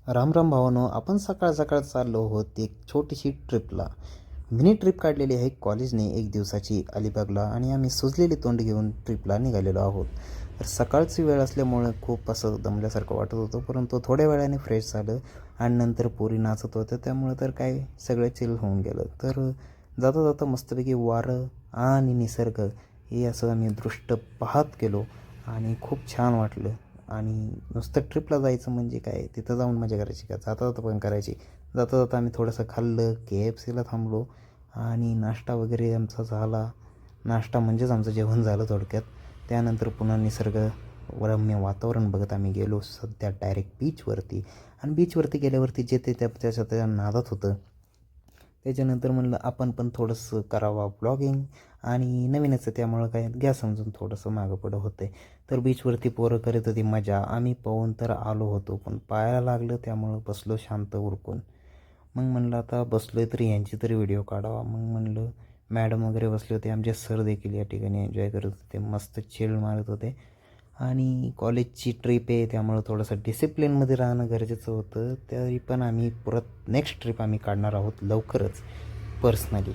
राम राम भावानो, आपण सकाळ सकाळ चाललो आहोत एक छोटीशी ट्रिपला. मिनी ट्रिप काढलेली आहे कॉलेजने एक दिवसाची अलिबागला आणि आम्ही सुजलेली तोंड घेऊन ट्रिपला निघालेलो आहोत. तर सकाळची वेळ असल्यामुळे खूप असं दमल्यासारखं वाटत होतं, परंतु थोड्या वेळाने फ्रेश झालं आणि नंतर पोरी नाचत होत्या त्यामुळं तर काय सगळं चिल होऊन गेलं. तर जाता जाता मस्तपैकी वारं आणि निसर्ग हे असं आम्ही दृष्ट पाहत गेलो आणि खूप छान वाटलं. आणि नुसतं ट्रिपला जायचं म्हणजे काय, तिथं जाऊन मजा करायची का, जाता जाता पण करायची. जाता जाता आम्ही थोडंसं खाल्लं, KFCला थांबलो आणि नाश्ता वगैरे आमचा झाला. नाश्ता म्हणजेच आमचं जेवण झालं थोडक्यात. त्यानंतर पुन्हा निसर्ग रम्य वातावरण बघत आम्ही गेलो सध्या डायरेक्ट बीचवरती. आणि बीचवरती गेल्यावरती जे ते त्या नादात होतं. त्याच्यानंतर म्हणलं आपण पण थोडंसं करावं ब्लॉगिंग आणि नवीनच त्यामुळं काय घ्या समजून थोडंसं मागं पुढं होतं. तर बीचवरती पोरं करत होती मजा. आम्ही पाहून तर आलो होतो, पण पायाला लागलं त्यामुळं बसलो शांत उरकून. मग म्हणलं आता बसलो आहे तरी यांची तरी व्हिडिओ काढावा. मग म्हणलं मॅडम वगैरे बसले होते, आमचे सर देखील या ठिकाणी एन्जॉय करत होते, मस्त चिल मारत होते. आणि कॉलेजची ट्रिप आहे त्यामुळं थोडंसं डिसिप्लिनमध्ये राहणं गरजेचं होतं. तरी पण आम्ही परत नेक्स्ट ट्रिप आम्ही काढणार आहोत लवकरच पर्सनली.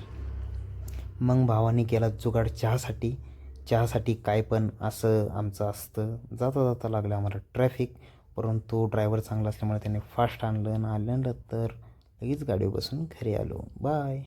मग भावाने केला जुगाड चहासाठी. चहासाठी काय पण असं आमचं असतं. जाता जाता लागलं आम्हाला ट्रॅफिक, परंतु ड्रायव्हर चांगला असल्यामुळे त्याने फास्ट आणलं आणि आल्यानंतर लगेच गाडीवर बसून घरी आलो. बाय.